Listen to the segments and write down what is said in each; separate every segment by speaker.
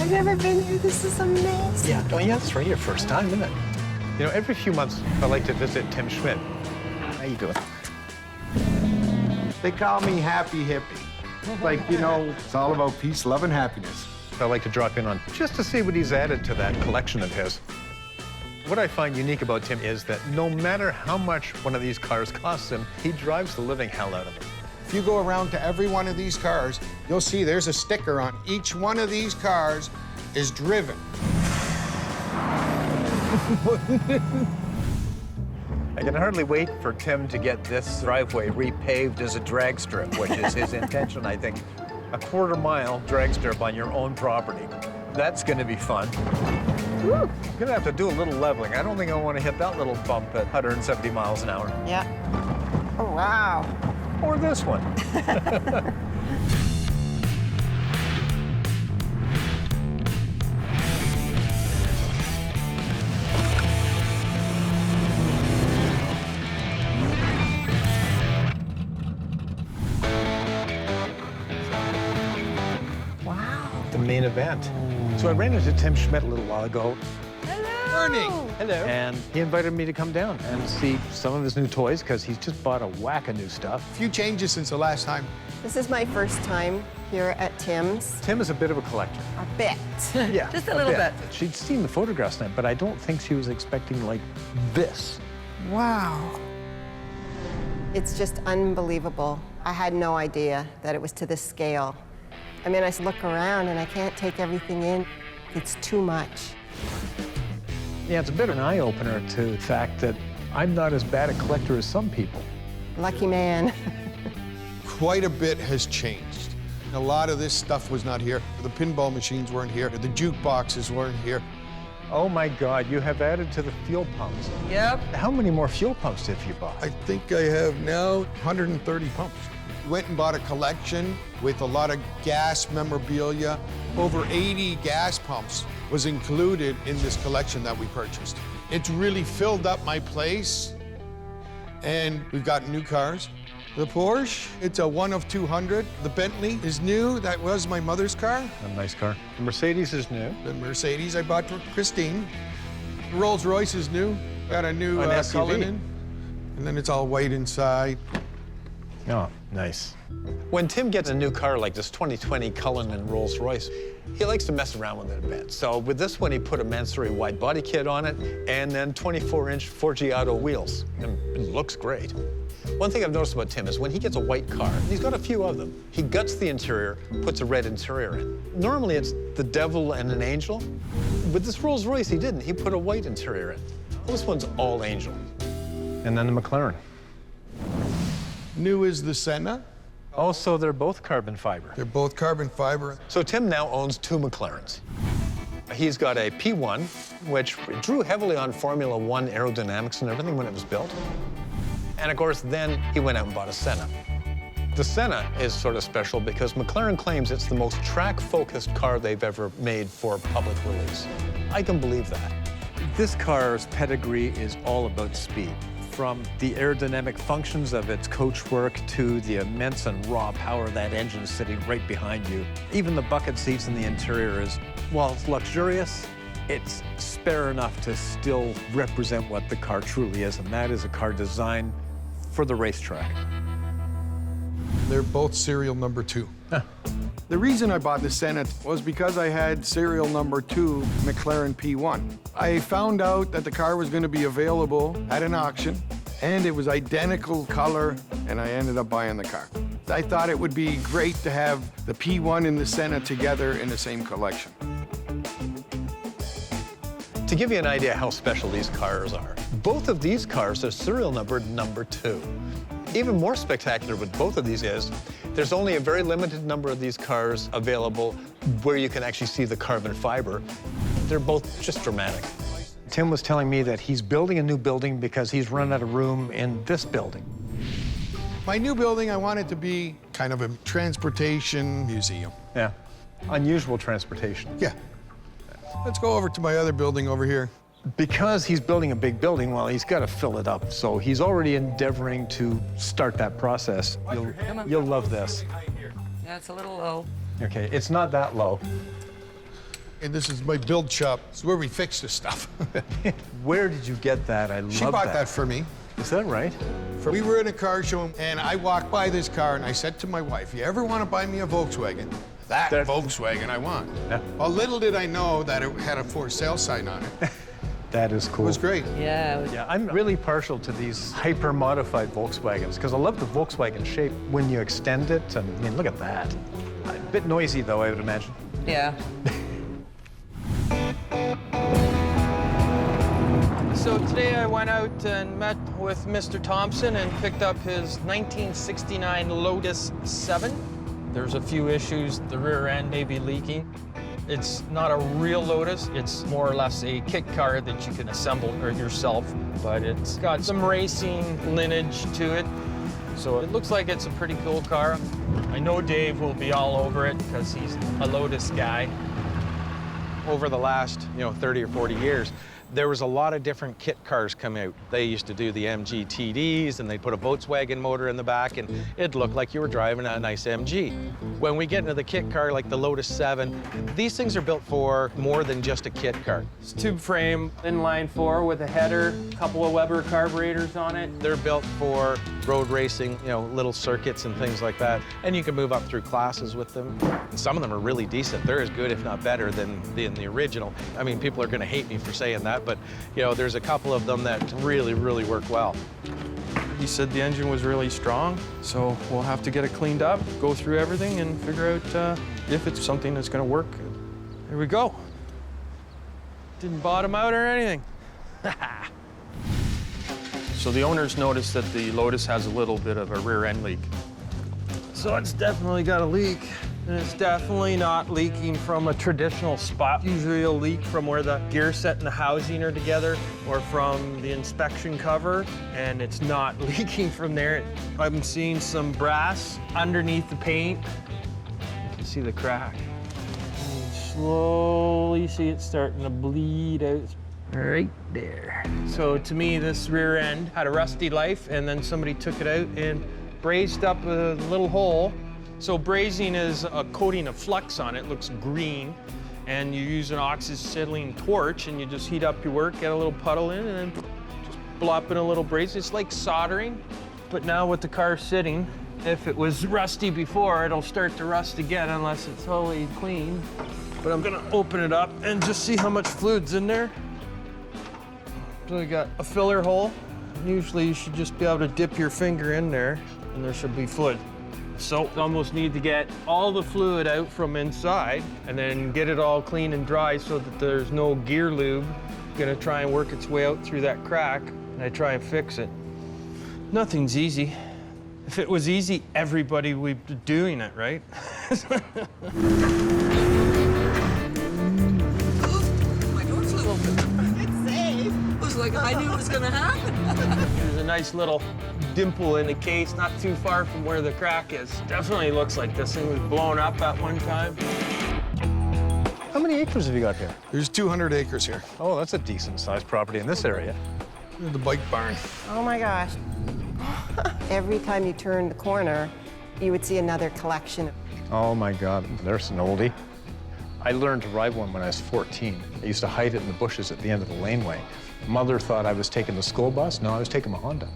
Speaker 1: I've never been here. This is amazing.
Speaker 2: Yeah, oh yeah, that's right, your first time, isn't it? You know, every few months, I like to visit Tim Schmid. How you doing?
Speaker 3: They call me Happy Hippie. Like, you know, it's all about peace, love, and happiness.
Speaker 2: I like to drop in on just to see what he's added to that collection of his. What I find unique about Tim is that no matter how much one of these cars costs him, he drives the living hell out of them.
Speaker 3: If you go around to every one of these cars, you'll see there's a sticker on each one of these cars is driven.
Speaker 2: I can hardly wait for Tim to get this driveway repaved as a drag strip, which is his intention, I think. A quarter-mile drag strip on your own property. That's going to be fun. Woo. I'm going to have to do a little leveling. I don't think I want to hit that little bump at 170 miles an hour.
Speaker 1: Yeah. Oh, wow.
Speaker 2: Or this one. The main event. So I ran into Tim Schmid a little while ago.
Speaker 1: Hello.
Speaker 3: Morning.
Speaker 2: Hello. And he invited me to come down and see some of his new toys because he's just bought a whack of new stuff.
Speaker 3: A few changes since the last time.
Speaker 1: This is my first time here at Tim's.
Speaker 2: Tim is a bit of a collector.
Speaker 1: A bit.
Speaker 2: Yeah,
Speaker 1: Just a little bit.
Speaker 2: She'd seen the photographs tonight, but I don't think she was expecting like this.
Speaker 1: Wow. It's just unbelievable. I had no idea that it was to this scale. I mean, I look around and I can't take everything in. It's too much.
Speaker 2: Yeah, it's a bit of an eye-opener to the fact that I'm not as bad a collector as some people.
Speaker 1: Lucky man.
Speaker 3: Quite a bit has changed. A lot of this stuff was not here. The pinball machines weren't here. The jukeboxes weren't here.
Speaker 2: Oh my God, you have added to the fuel pumps.
Speaker 1: Yep.
Speaker 2: How many more fuel pumps have you bought?
Speaker 3: I think I have now 130 pumps. Went and bought a collection with a lot of gas memorabilia. Over 80 gas pumps was included in this collection that we purchased. It's really filled up my place. And we've got new cars. The Porsche, it's a 1 of 200. The Bentley is new. That was my mother's car.
Speaker 2: A nice car. The Mercedes is new.
Speaker 3: The Mercedes I bought for Christine. The Rolls-Royce is new. Got a new
Speaker 2: An SUV.
Speaker 3: Cullinan. And then it's all white inside.
Speaker 2: Oh, nice. When Tim gets a new car like this 2020 Cullinan Rolls-Royce, he likes to mess around with it a bit. So with this one, he put a Mansory wide body kit on it and then 24-inch 4G Auto wheels. And it looks great. One thing I've noticed about Tim is when he gets a white car, and he's got a few of them, he guts the interior, puts a red interior in. Normally, it's the devil and an angel. With this Rolls-Royce, he didn't. He put a white interior in. This one's all angel. And then the McLaren.
Speaker 3: New is the Senna.
Speaker 2: Oh, so they're both carbon fiber.
Speaker 3: They're both carbon fiber.
Speaker 2: So Tim now owns 2 McLarens. He's got a P1, which drew heavily on Formula One aerodynamics and everything when it was built. And of course, then he went out and bought a Senna. The Senna is sort of special because McLaren claims it's the most track-focused car they've ever made for public release. I can believe that.
Speaker 4: This car's pedigree is all about speed. From the aerodynamic functions of its coachwork to the immense and raw power of that engine sitting right behind you. Even the bucket seats in the interior is, while it's luxurious, it's spare enough to still represent what the car truly is, and that is a car designed for the racetrack.
Speaker 3: They're both serial number 2.
Speaker 2: Huh.
Speaker 3: The reason I bought the Senna was because I had serial number 2 McLaren P1. I found out that the car was going to be available at an auction, and it was identical color, and I ended up buying the car. I thought it would be great to have the P1 and the Senna together in the same collection.
Speaker 2: To give you an idea how special these cars are, both of these cars are serial numbered number 2. Even more spectacular with both of these is there's only a very limited number of these cars available where you can actually see the carbon fiber. They're both just dramatic. Tim was telling me that he's building a new building because he's run out of room in this building.
Speaker 3: My new building, I want it to be kind of a transportation museum.
Speaker 2: Yeah, unusual transportation.
Speaker 3: Yeah. Let's go over to my other building over here.
Speaker 2: Because he's building a big building, well, he's got to fill it up. So he's already endeavoring to start that process. You'll love this.
Speaker 5: Yeah, it's a little low.
Speaker 2: Okay, it's not that low.
Speaker 3: And this is my build shop. It's where we fix this stuff.
Speaker 4: Where did you get that? I love that.
Speaker 3: She bought that for me.
Speaker 4: Is that right?
Speaker 3: We were in a car show, and I walked by this car, and I said to my wife, you ever want to buy me a Volkswagen? That Volkswagen I want.
Speaker 4: Yeah.
Speaker 3: Well, little did I know that it had a for sale sign on it.
Speaker 4: That is cool.
Speaker 3: It was great.
Speaker 5: Yeah.
Speaker 4: Yeah, I'm really partial to these hyper-modified Volkswagens because I love the Volkswagen shape when you extend it. And I mean, look at that. A bit noisy, though, I would imagine.
Speaker 5: Yeah.
Speaker 6: So today I went out and met with Mr. Thompson and picked up his 1969 Lotus 7. There's a few issues. The rear end may be leaking. It's not a real Lotus. It's more or less a kit car that you can assemble yourself, but it's got some racing lineage to it. So it looks like it's a pretty cool car. I know Dave will be all over it because he's a Lotus guy.
Speaker 7: Over the last, 30 or 40 years, there was a lot of different kit cars come out. They used to do the MG TDs, and they'd put a Volkswagen motor in the back, and it looked like you were driving a nice MG. When we get into the kit car, like the Lotus 7, these things are built for more than just a kit car.
Speaker 6: It's tube frame, inline 4 with a header, a couple of Weber carburetors on it.
Speaker 7: They're built for road racing, little circuits and things like that. And you can move up through classes with them. And some of them are really decent. They're as good, if not better, than the original. I mean, people are gonna hate me for saying that, but there's a couple of them that really, really work well.
Speaker 6: He said the engine was really strong, so we'll have to get it cleaned up, go through everything, and figure out if it's something that's gonna work. Here we go. Didn't bottom out or anything. So the owners noticed that the Lotus has a little bit of a rear end leak. So it's definitely got a leak. And it's definitely not leaking from a traditional spot. Usually it'll leak from where the gear set and the housing are together or from the inspection cover, and it's not leaking from there. I'm seeing some brass underneath the paint. You can see the crack. And you slowly see it starting to bleed out right there. So to me, this rear end had a rusty life, and then somebody took it out and brazed up a little hole. So brazing is a coating of flux on it, looks green, and you use an oxyacetylene torch, and you just heat up your work, get a little puddle in, and then just blop in a little braze. It's like soldering, but now with the car sitting, if it was rusty before, it'll start to rust again unless it's totally clean. But I'm gonna open it up and just see how much fluid's in there. So we got a filler hole. Usually you should just be able to dip your finger in there, and there should be fluid. So almost need to get all the fluid out from inside and then get it all clean and dry so that there's no gear lube gonna try and work its way out through that crack, and I try and fix it. Nothing's easy. If it was easy, everybody would be doing it, right?
Speaker 5: Like I knew it was gonna happen.
Speaker 6: There's a nice little dimple in the case, not too far from where the crack is. Definitely looks like this thing was blown up at one time.
Speaker 4: How many acres have you got here?
Speaker 3: There's 200 acres here.
Speaker 4: Oh, that's a decent-sized property in this area.
Speaker 3: The bike barn.
Speaker 1: Oh my gosh. Every time you turned the corner, you would see another collection.
Speaker 4: Oh my God, there's an oldie. I learned to ride one when I was 14. I used to hide it in the bushes at the end of the laneway. Mother thought I was taking the school bus. No, I was taking my Honda.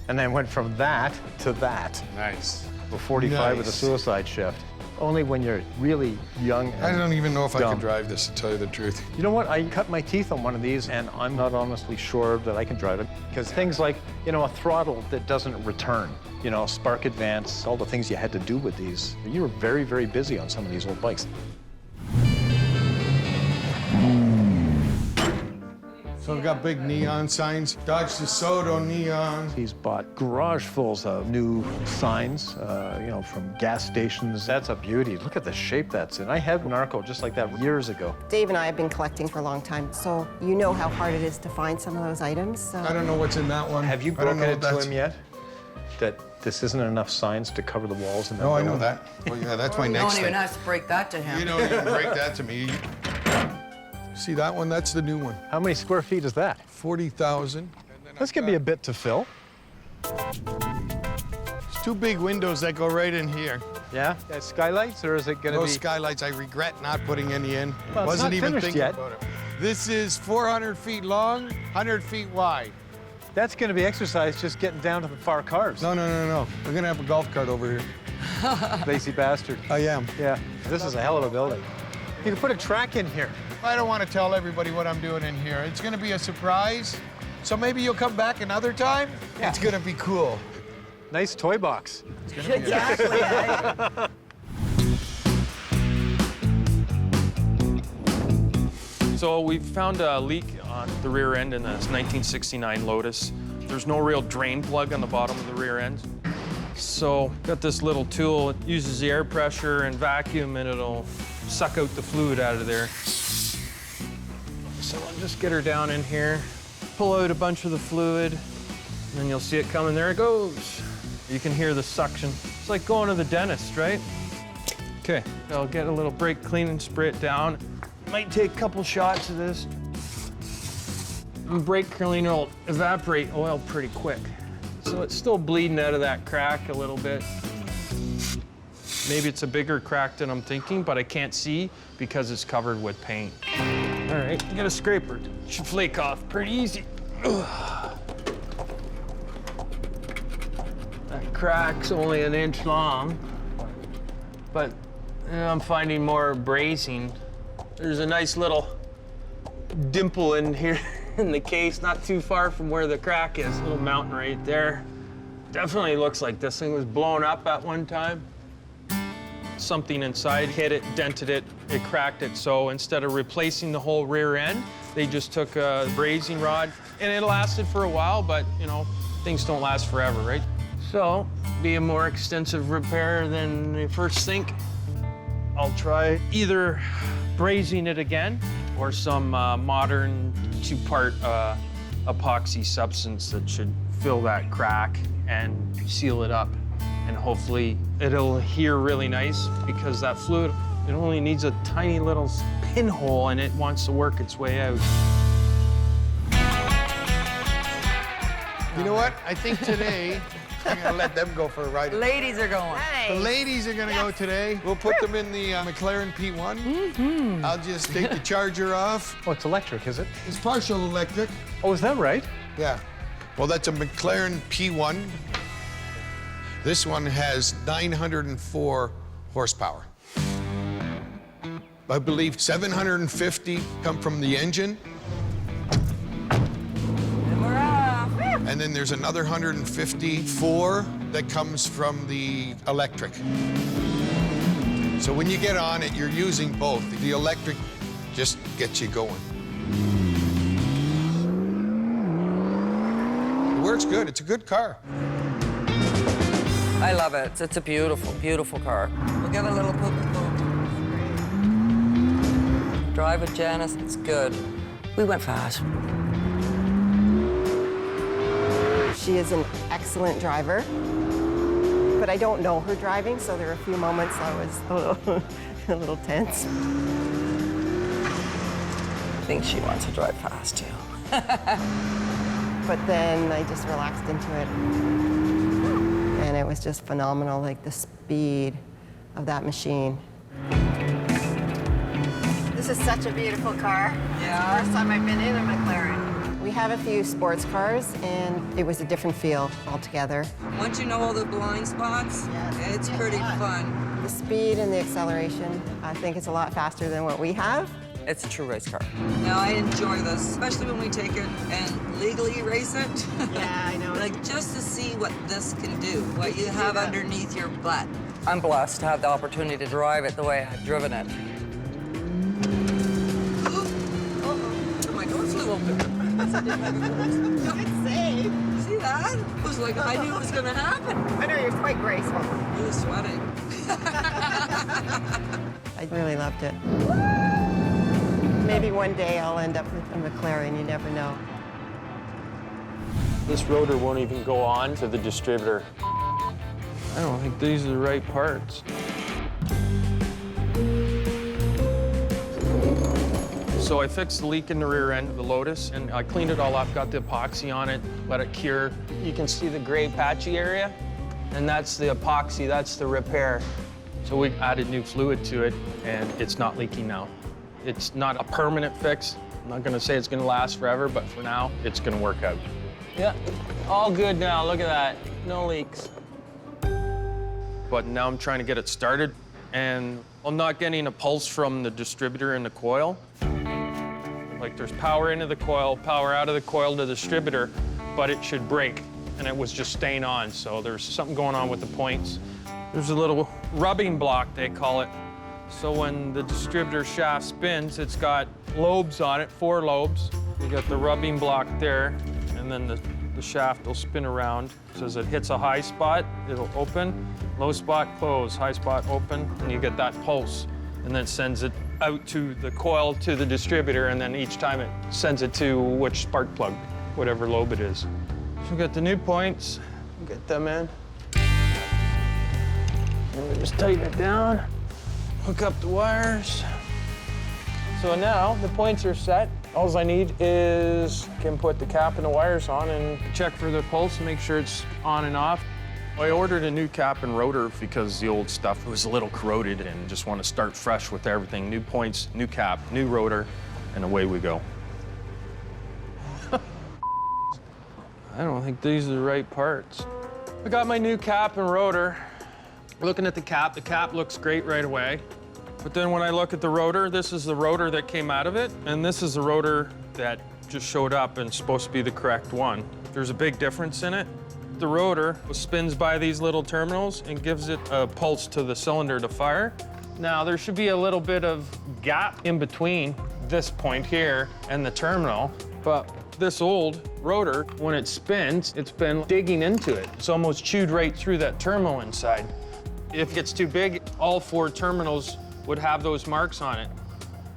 Speaker 4: And then went from that to that.
Speaker 3: Nice.
Speaker 4: For 45 with a suicide shift. Only when you're really young and
Speaker 3: I don't even know if I
Speaker 4: dumb.
Speaker 3: could drive this, to tell you the truth.
Speaker 4: You know what? I cut my teeth on one of these, and I'm not honestly sure that I can drive it. Because things like, a throttle that doesn't return, spark advance, all the things you had to do with these. You were very, very busy on some of these old bikes.
Speaker 3: So I've got big neon signs. Dodge DeSoto neon.
Speaker 4: He's bought garagefuls of new signs, from gas stations. That's a beauty. Look at the shape that's in. I had an Arco just like that years ago.
Speaker 1: Dave and I have been collecting for a long time, so you know how hard it is to find some of those items. So.
Speaker 3: I don't know what's in that one.
Speaker 4: Have you
Speaker 3: I don't
Speaker 4: broken
Speaker 3: know
Speaker 4: it
Speaker 3: what
Speaker 4: to
Speaker 3: that's-
Speaker 4: him yet? That this isn't enough signs to cover the walls in that
Speaker 3: No, I
Speaker 4: building?
Speaker 3: know that. Well, yeah, that's my
Speaker 5: You
Speaker 3: next
Speaker 5: don't even
Speaker 3: thing.
Speaker 5: have to break that to him.
Speaker 3: You don't even break that to me. See that one? That's the new one.
Speaker 4: How many square feet is that?
Speaker 3: 40,000.
Speaker 4: That's gonna be a bit to fill.
Speaker 3: There's two big windows that go right in here.
Speaker 2: Yeah? Skylights, or is it going to be?
Speaker 3: Those skylights, I regret not putting any in.
Speaker 2: Well, it's
Speaker 3: Wasn't
Speaker 2: not
Speaker 3: even
Speaker 2: finished
Speaker 3: thinking
Speaker 2: yet.
Speaker 3: about it. This is 400 feet long, 100 feet wide.
Speaker 2: That's going to be exercise just getting down to the far cars.
Speaker 3: No. We're gonna have a golf cart over here.
Speaker 2: Lazy bastard.
Speaker 3: I am.
Speaker 2: Yeah. This is a hell of a building. You can put a track in here.
Speaker 3: I don't want to tell everybody what I'm doing in here. It's gonna be a surprise. So maybe you'll come back another time.
Speaker 2: Yeah.
Speaker 3: It's gonna be cool.
Speaker 2: Nice toy box.
Speaker 1: Exactly.
Speaker 6: So we found a leak on the rear end in this 1969 Lotus. There's no real drain plug on the bottom of the rear end. So got this little tool. It uses the air pressure and vacuum, and it'll suck out the fluid out of there. So I'll just get her down in here, pull out a bunch of the fluid, and then you'll see it coming. There it goes. You can hear the suction. It's like going to the dentist, right? Okay, I'll get a little brake clean and spray it down. Might take a couple shots of this. And brake cleaner will evaporate oil pretty quick. So it's still bleeding out of that crack a little bit. Maybe it's a bigger crack than I'm thinking, but I can't see because it's covered with paint. All right, get a scraper. It should flake off pretty easy. Ugh. That crack's only 1 inch long, but I'm finding more brazing. There's a nice little dimple in here in the case, not too far from where the crack is. Little mountain right there. Definitely looks like this thing was blown up at one time. Something inside hit it, dented it, it cracked it. So instead of replacing the whole rear end, they just took a brazing rod, and it lasted for a while, but you know, things don't last forever, right? So, be a more extensive repair than you first think. I'll try either brazing it again or some modern 2-part epoxy substance that should fill that crack and seal it up. And hopefully it'll adhere really nice, because that fluid, it only needs a tiny little pinhole and it wants to work its way out.
Speaker 3: You know what? I think today, I'm gonna let them go for a ride.
Speaker 5: Ladies are going.
Speaker 3: The ladies are gonna go today. We'll put them in the McLaren P1. I'll just take the charger off.
Speaker 2: Oh, it's electric, is it?
Speaker 3: It's partial electric.
Speaker 2: Oh, is that right?
Speaker 3: Yeah. Well, that's a McLaren P1. This one has 904 horsepower. I believe 750 come from the engine.
Speaker 5: And we're off.
Speaker 3: And then there's another 154 that comes from the electric. So when you get on it, you're using both. The electric just gets you going. It works good. It's a good car.
Speaker 5: I love it. It's a beautiful, beautiful car. We'll give it a little poke. Drive with Janice, it's good. We went fast.
Speaker 1: She is an excellent driver, but I don't know her driving, so there were a few moments I was a little tense.
Speaker 5: I think she wants to drive fast, too.
Speaker 1: But then I just relaxed into it. And it was just phenomenal, like the speed of that machine. This is such a beautiful car.
Speaker 5: Yeah.
Speaker 1: It's the first time I've been in a McLaren. We have a few sports cars, and it was a different feel altogether.
Speaker 8: Once you know all the blind spots, it's pretty fun.
Speaker 1: The speed and the acceleration, I think it's a lot faster than what we have.
Speaker 5: It's a true race car.
Speaker 8: Now, I enjoy this, especially when we take it and legally race it.
Speaker 1: Yeah, I know.
Speaker 8: Like, just to see what this can do, what you have underneath your butt.
Speaker 5: I'm blessed to have the opportunity to drive it the way I've driven it.
Speaker 8: Oh, my door flew open.
Speaker 1: Good save.
Speaker 8: See that? It was like, I knew it was gonna happen.
Speaker 1: I know, you're quite graceful.
Speaker 8: He was sweating.
Speaker 1: I really loved it. Maybe one day I'll end up with a McLaren, you never know.
Speaker 6: This rotor won't even go on to the distributor. I don't think these are the right parts. So I fixed the leak in the rear end of the Lotus, and I cleaned it all up, got the epoxy on it, let it cure. You can see the gray patchy area, and that's the epoxy, that's the repair. So we added new fluid to it, and it's not leaking now. It's not a permanent fix. I'm not gonna say it's gonna last forever, but for now, it's gonna work out. Yeah, all good now, look at that, no leaks. But now I'm trying to get it started, and I'm not getting a pulse from the distributor in the coil. Like there's power into the coil, power out of the coil to the distributor, but it should break, and it was just staying on, so there's something going on with the points. There's a little rubbing block, they call it. So when the distributor shaft spins, it's got lobes on it, 4 lobes. You got the rubbing block there, and then the shaft will spin around. So as it hits a high spot, it'll open, low spot, close, high spot, open, and you get that pulse. And then it sends it out to the coil to the distributor, and then each time it sends it to which spark plug, whatever lobe it is. So we got the new points, get them in. And we just tighten it down, hook up the wires. So now the points are set. All I need is can put the cap and the wires on and check for the pulse and make sure it's on and off. I ordered a new cap and rotor because the old stuff was a little corroded and just want to start fresh with everything. New points, new cap, new rotor, and away we go. I don't think these are the right parts. I got my new cap and rotor. Looking at the cap looks great right away. But then when I look at the rotor, this is the rotor that came out of it, and this is the rotor that just showed up and supposed to be the correct one. There's a big difference in it. The rotor spins by these little terminals and gives it a pulse to the cylinder to fire. Now, there should be a little bit of gap in between this point here and the terminal, but this old rotor, when it spins, it's been digging into it. It's almost chewed right through that terminal inside. If it gets too big, all 4 terminals would have those marks on it.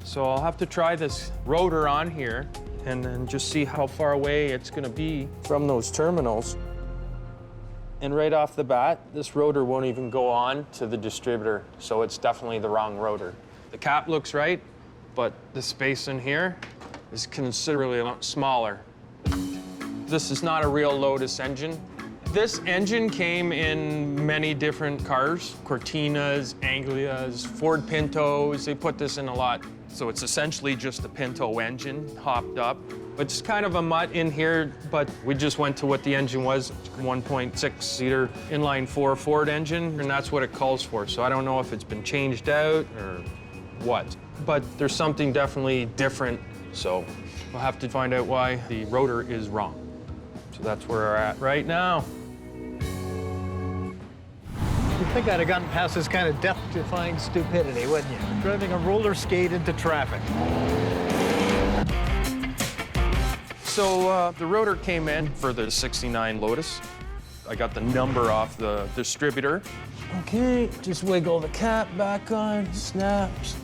Speaker 6: So I'll have to try this rotor on here and then just see how far away it's gonna be from those terminals. And right off the bat, this rotor won't even go on to the distributor, so it's definitely the wrong rotor. The cap looks right, but the space in here is considerably a lot smaller. This is not a real Lotus engine. This engine came in many different cars, Cortinas, Anglias, Ford Pintos. They put this in a lot. So it's essentially just a Pinto engine hopped up. It's kind of a mutt in here, but we just went to what the engine was, 1.6-liter inline-4 Ford engine, and that's what it calls for. So I don't know if it's been changed out or what, but there's something definitely different. So we'll have to find out why the rotor is wrong. So that's where we're at right now.
Speaker 4: You'd think I'd have gotten past this kind of death-defying stupidity, wouldn't you? Driving a roller skate into traffic.
Speaker 6: So the rotor came in for the 69 Lotus. I got the number off the distributor. Okay, just wiggle the cap back on, snaps.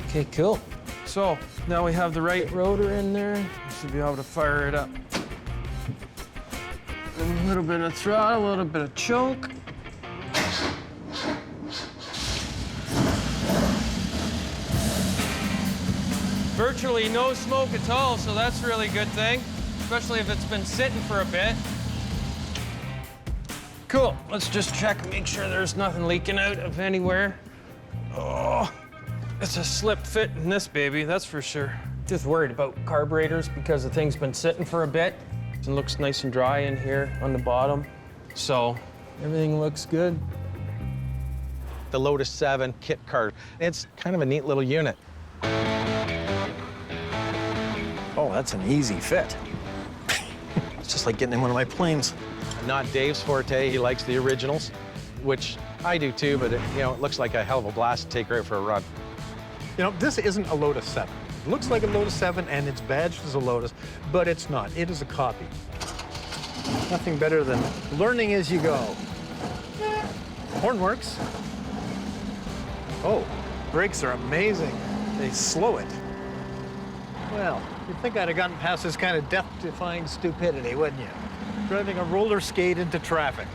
Speaker 6: Okay, cool. So now we have the right rotor in there. We should be able to fire it up. A little bit of throttle, a little bit of choke. Virtually no smoke at all, so that's a really good thing, especially if it's been sitting for a bit. Cool, let's just check and make sure there's nothing leaking out of anywhere. Oh, it's a slip fit in this baby, that's for sure. Just worried about carburetors because the thing's been sitting for a bit. It looks nice and dry in here on the bottom, so everything looks good.
Speaker 7: The Lotus 7 kit car, it's kind of a neat little unit.
Speaker 4: Oh, that's an easy fit. It's just like getting in one of my planes.
Speaker 7: Not Dave's forte, he likes the originals, which I do too, but it looks like a hell of a blast to take her out for a run.
Speaker 9: You know, this isn't a Lotus 7. It looks like a Lotus 7 and it's badged as a Lotus, but it's not. It is a copy. Nothing better than learning as you go. Horn works. Oh, brakes are amazing. They slow it. Well, you'd think I'd have gotten past this kind of death-defying stupidity, wouldn't you? Driving a roller skate into traffic.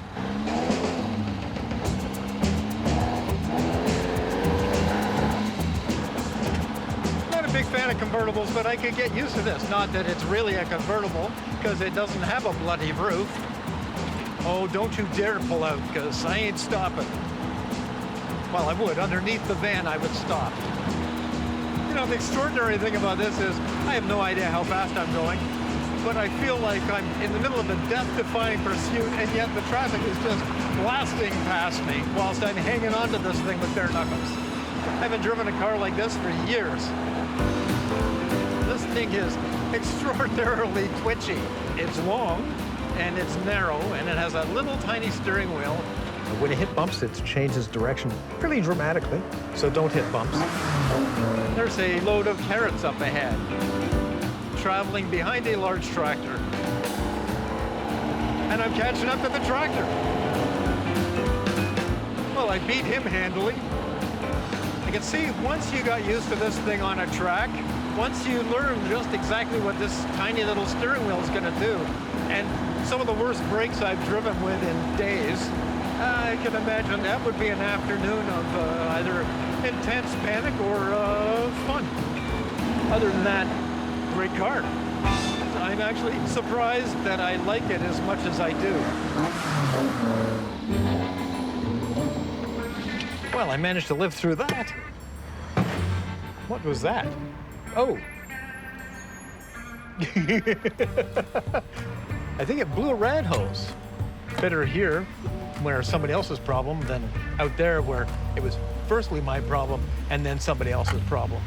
Speaker 9: Not a big fan of convertibles, but I could get used to this. Not that it's really a convertible, because it doesn't have a bloody roof. Oh, don't you dare pull out, because I ain't stopping. Well, I would. Underneath the van, I would stop. You know, the extraordinary thing about this is I have no idea how fast I'm going, but I feel like I'm in the middle of a death-defying pursuit, and yet the traffic is just blasting past me whilst I'm hanging onto this thing with bare knuckles. I haven't driven a car like this for years. This thing is extraordinarily twitchy. It's long, and it's narrow, and it has a little tiny steering wheel. When it hit bumps, it changes direction pretty dramatically, so don't hit bumps. There's a load of carrots up ahead, traveling behind a large tractor. And I'm catching up to the tractor. Well, I beat him handily. I can see once you got used to this thing on a track, once you learn just exactly what this tiny little steering wheel is going to do, and some of the worst brakes I've driven with in days, I can imagine that would be an afternoon of either intense panic or fun. Other than that, great car. I'm actually surprised that I like it as much as I do. Well, I managed to live through that. What was that? Oh. I think it blew a rad hose. Better here, where somebody else's problem, than out there where it was firstly my problem and then somebody else's problem.